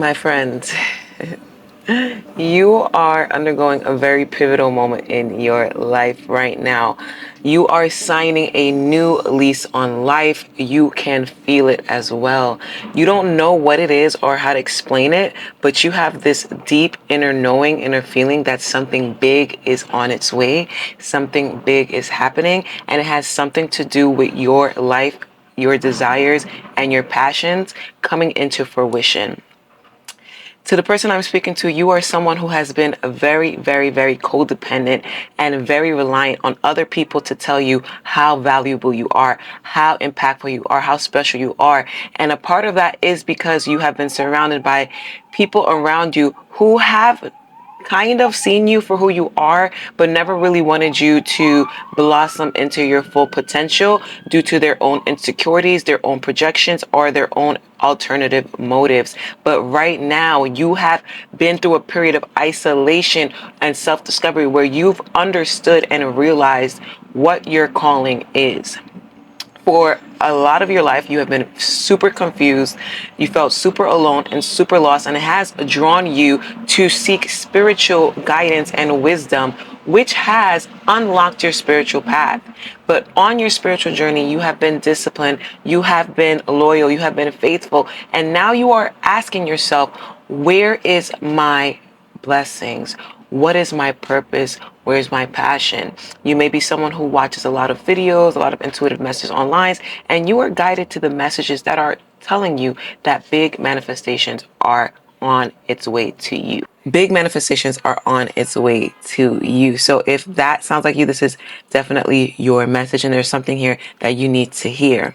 My friends, you are undergoing a very pivotal moment in your life right now. You are signing a new lease on life. You can feel it as well. You don't know what it is or how to explain it, but you have this deep inner knowing, inner feeling that something big is on its way, something big is happening, and it has something to do with your life, your desires, and your passions coming into fruition. To the person I'm speaking to, you are someone who has been very, very, very codependent and very reliant on other people to tell you how valuable you are, how impactful you are, how special you are. And a part of that is because you have been surrounded by people around you who have kind of seen you for who you are, but never really wanted you to blossom into your full potential due to their own insecurities, their own projections, or their own alternative motives. But right now, you have been through a period of isolation and self-discovery where you've understood and realized what your calling is. For a lot of your life, you have been super confused. You felt super alone and super lost, and it has drawn you to seek spiritual guidance and wisdom, which has unlocked your spiritual path. But on your spiritual journey, you have been disciplined, you have been loyal, you have been faithful, and now you are asking yourself, where is my blessings? What is my purpose? Where's my passion? You may be someone who watches a lot of videos, a lot of intuitive messages online, and you are guided to the messages that are telling you that big manifestations are on its way to you. Big manifestations are on its way to you. So if that sounds like you, this is definitely your message, and there's something here that you need to hear.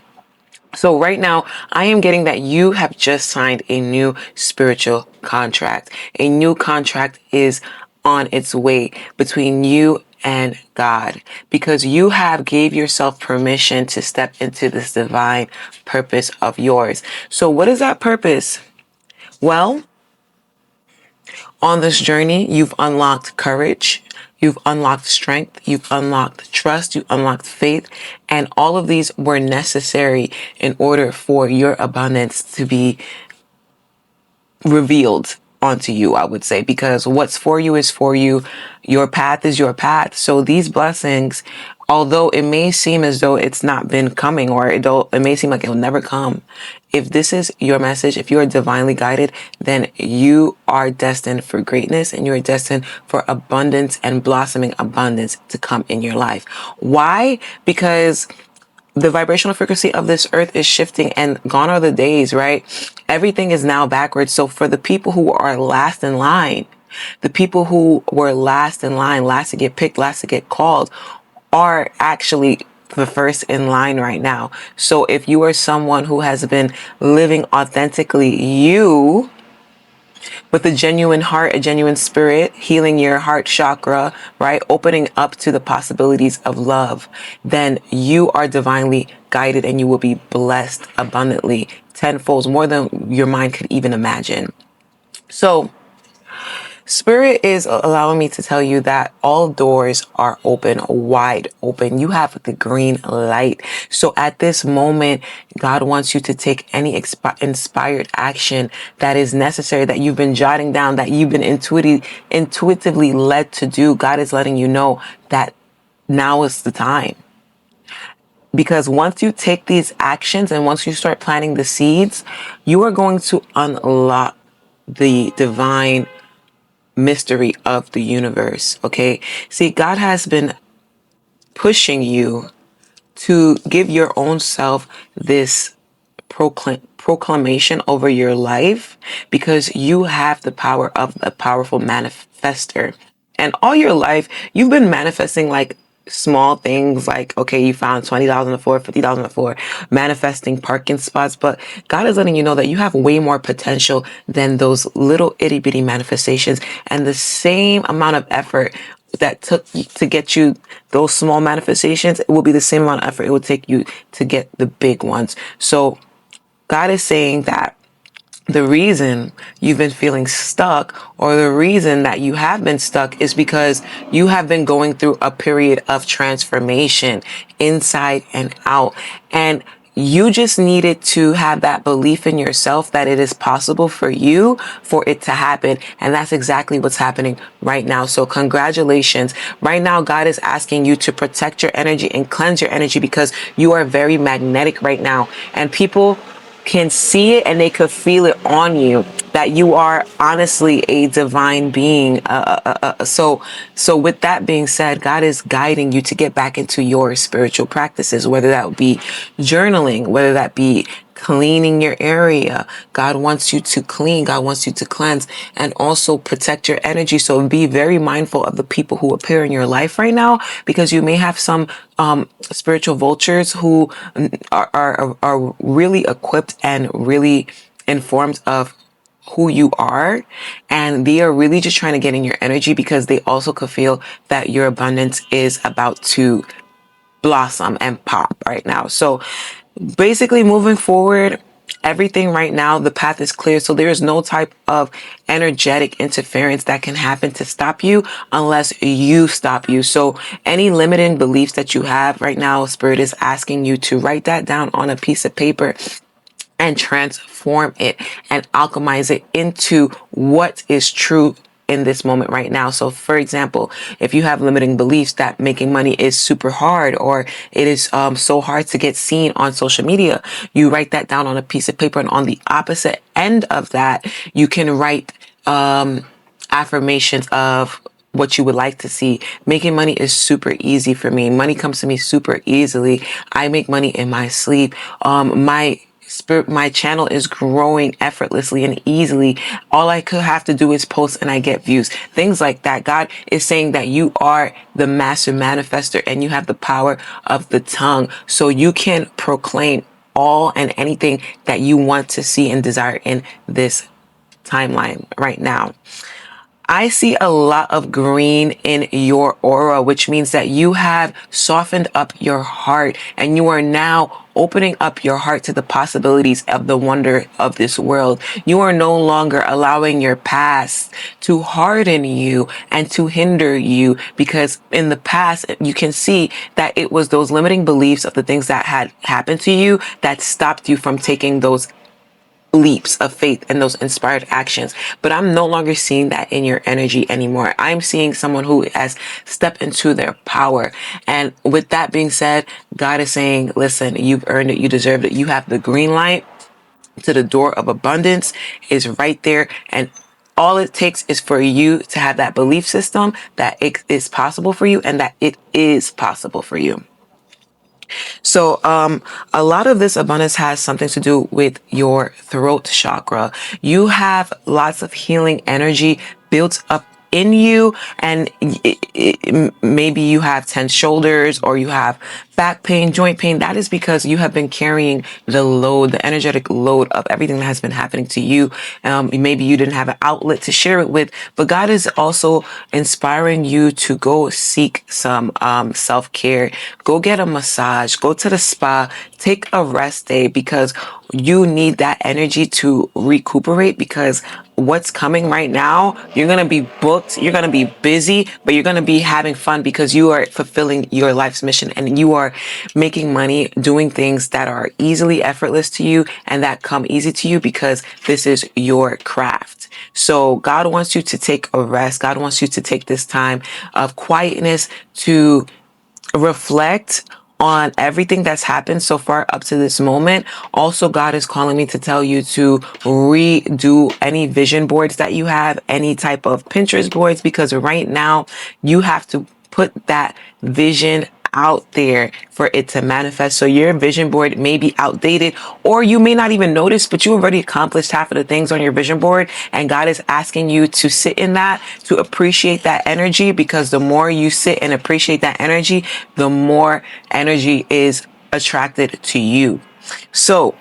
So right now, I am getting that you have just signed a new spiritual contract. A new contract is on its way between you and God, because you have gave yourself permission to step into this divine purpose of yours. So what is that purpose? Well, on this journey, you've unlocked courage, you've unlocked strength, you've unlocked trust, you've unlocked faith, and all of these were necessary in order for your abundance to be revealed onto you, I would say, because what's for you is for you. Your path is your path. So these blessings, although it may seem as though it's not been coming, or it may seem like it'll never come, if this is your message, if you are divinely guided, then you are destined for greatness, and you are destined for abundance and blossoming abundance to come in your life. Why? Because the vibrational frequency of this earth is shifting, and gone are the days, right? Everything is now backwards. So for the people who are last in line, the people who were last in line, last to get picked, last to get called, are actually the first in line right now. So if you are someone who has been living authentically you, with a genuine heart, a genuine spirit, healing your heart chakra, right? Opening up to the possibilities of love, then you are divinely guided, and you will be blessed abundantly, tenfold, more than your mind could even imagine. So Spirit is allowing me to tell you that all doors are open, wide open. You have the green light. So at this moment, God wants you to take any inspired action that is necessary, that you've been jotting down, that you've been intuitively led to do. God is letting you know that now is the time. Because once you take these actions and once you start planting the seeds, you are going to unlock the divine mystery of the universe. Okay. See, God has been pushing you to give your own self this proclamation over your life, because you have the power of a powerful manifester. And all your life, you've been manifesting like small things, like, okay, you found $20 on the floor, $50 on the floor, manifesting parking spots. But God is letting you know that you have way more potential than those little itty bitty manifestations. And the same amount of effort that took to get you those small manifestations, it will be the same amount of effort it will take you to get the big ones. So God is saying that the reason you've been feeling stuck, or the reason that you have been stuck, is because you have been going through a period of transformation inside and out. And you just needed to have that belief in yourself that it is possible for you for it to happen. And that's exactly what's happening right now. So congratulations. Right now, God is asking you to protect your energy and cleanse your energy because you are very magnetic right now. And people can see it and they could feel it on you that you are honestly a divine being. So with that being said, God is guiding you to get back into your spiritual practices, whether that be journaling, whether that be cleaning your area. God wants you to clean. God wants you to cleanse and also protect your energy. So be very mindful of the people who appear in your life right now, because you may have some spiritual vultures who are really equipped and really informed of who you are, and they are really just trying to get in your energy because they also could feel that your abundance is about to blossom and pop right now. So basically moving forward, everything right now, the path is clear. So there is no type of energetic interference that can happen to stop you unless you stop you. So any limiting beliefs that you have right now, Spirit is asking you to write that down on a piece of paper and transform it and alchemize it into what is true in this moment right now. So for example, if you have limiting beliefs that making money is super hard, or it is so hard to get seen on social media, you write that down on a piece of paper, and on the opposite end of that, you can write affirmations of what you would like to see. Making money is super easy for me. Money comes to me super easily. I make money in my sleep. My channel is growing effortlessly and easily. All I could have to do is post and I get views. Things like that. God is saying that you are the master manifester and you have the power of the tongue. So you can proclaim all and anything that you want to see and desire in this timeline right now. I see a lot of green in your aura, which means that you have softened up your heart and you are now opening up your heart to the possibilities of the wonder of this world. You are no longer allowing your past to harden you and to hinder you, because in the past, you can see that it was those limiting beliefs of the things that had happened to you that stopped you from taking those leaps of faith and those inspired actions. But I'm no longer seeing that in your energy anymore. I'm seeing someone who has stepped into their power. And with that being said, God is saying, listen, you've earned it. You deserved it. You have the green light to the door of abundance is right there. And all it takes is for you to have that belief system that it is possible for you and that it is possible for you. So, a lot of this abundance has something to do with your throat chakra. You have lots of healing energy built up in you, and maybe you have tense shoulders or you have back pain, joint pain. That is because you have been carrying the load, the energetic load of everything that has been happening to you. Maybe you didn't have an outlet to share it with, but God is also inspiring you to go seek some self-care. Go get a massage, go to the spa, take a rest day, because you need that energy to recuperate, because what's coming right now, you're going to be booked, you're going to be busy, but you're going to be having fun because you are fulfilling your life's mission and you are making money doing things that are easily effortless to you and that come easy to you because this is your craft. So God wants you to take a rest. God wants you to take this time of quietness to reflect on everything that's happened so far up to this moment. Also, God is calling me to tell you to redo any vision boards that you have, any type of Pinterest boards, because right now you have to put that vision out there for it to manifest. So your vision board may be outdated, or you may not even notice, but you already accomplished half of the things on your vision board. And God is asking you to sit in that, to appreciate that energy, because the more you sit and appreciate that energy, the more energy is attracted to you. So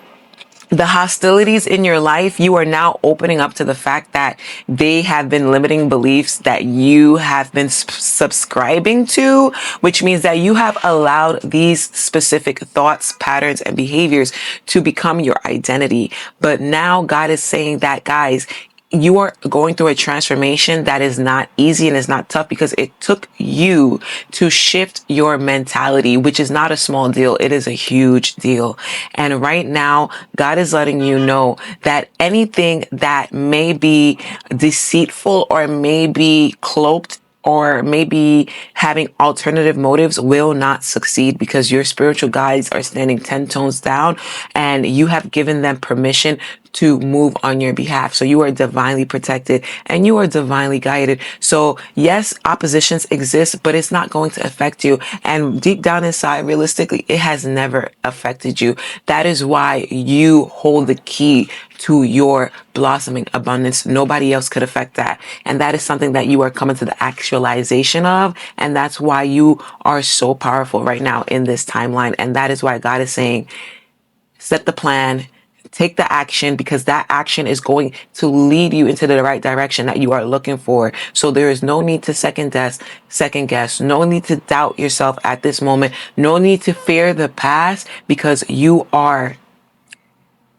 the hostilities in your life, you are now opening up to the fact that they have been limiting beliefs that you have been subscribing to, which means that you have allowed these specific thoughts, patterns, and behaviors to become your identity. But now God is saying that, guys, You are going through a transformation that is not easy and is not tough, because it took you to shift your mentality, which is not a small deal. It is a huge deal. And right now, God is letting you know that anything that may be deceitful or may be cloaked or maybe having alternative motives will not succeed, because your spiritual guides are standing 10 tones down and you have given them permission to move on your behalf. So you are divinely protected and you are divinely guided. So yes, oppositions exist, but it's not going to affect you. And deep down inside, realistically, it has never affected you. That is why you hold the key to your blossoming abundance. Nobody else could affect that. And that is something that you are coming to the actualization of. And that's why you are so powerful right now in this timeline. And that is why God is saying, set the plan, take the action, because that action is going to lead you into the right direction that you are looking for. So there is no need to second guess, no need to doubt yourself at this moment, no need to fear the past, because you are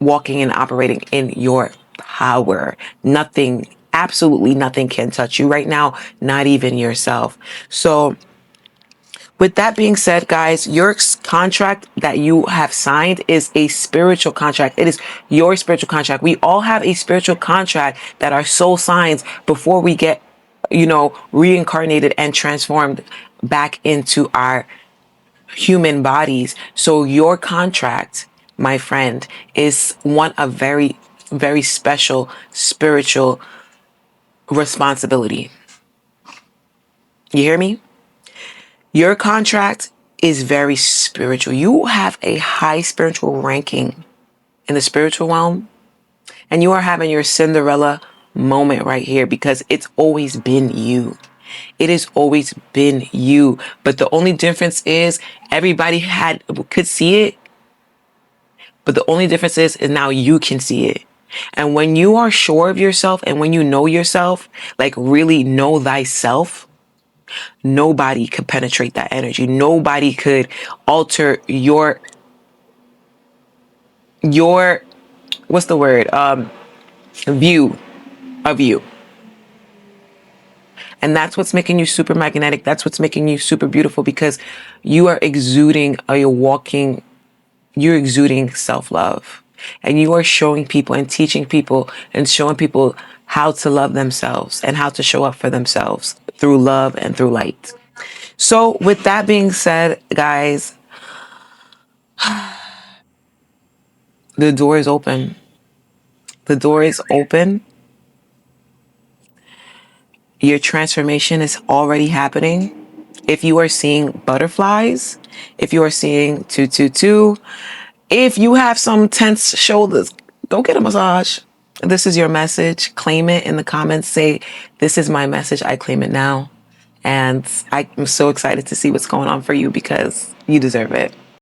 walking and operating in your power. Nothing, absolutely nothing can touch you right now, not even yourself. So with that being said, guys, your contract that you have signed is a spiritual contract. It is your spiritual contract. We all have a spiritual contract that are soul signs before we get, reincarnated and transformed back into our human bodies. So your contract, my friend, is one of very, very special spiritual responsibility. You hear me? Your contract is very spiritual. You have a high spiritual ranking in the spiritual realm, and you are having your Cinderella moment right here, because it's always been you. It has always been you. But the only difference is everybody could see it, but the only difference is now you can see it. And when you are sure of yourself and when you know yourself, like really know thyself, nobody could penetrate that energy. Nobody could alter your what's the word? View of you. And that's what's making you super magnetic. That's what's making you super beautiful, because you are exuding, you're exuding self-love. And you are showing people and teaching people and showing people how to love themselves and how to show up for themselves through love and through light. So with that being said, guys, the door is open. The door is open. Your transformation is already happening. If you are seeing butterflies, if you are seeing 222, if you have some tense shoulders, go get a massage. This is your message. Claim it in the comments. Say, this is my message. I claim it now. And I'm so excited to see what's going on for you, because you deserve it.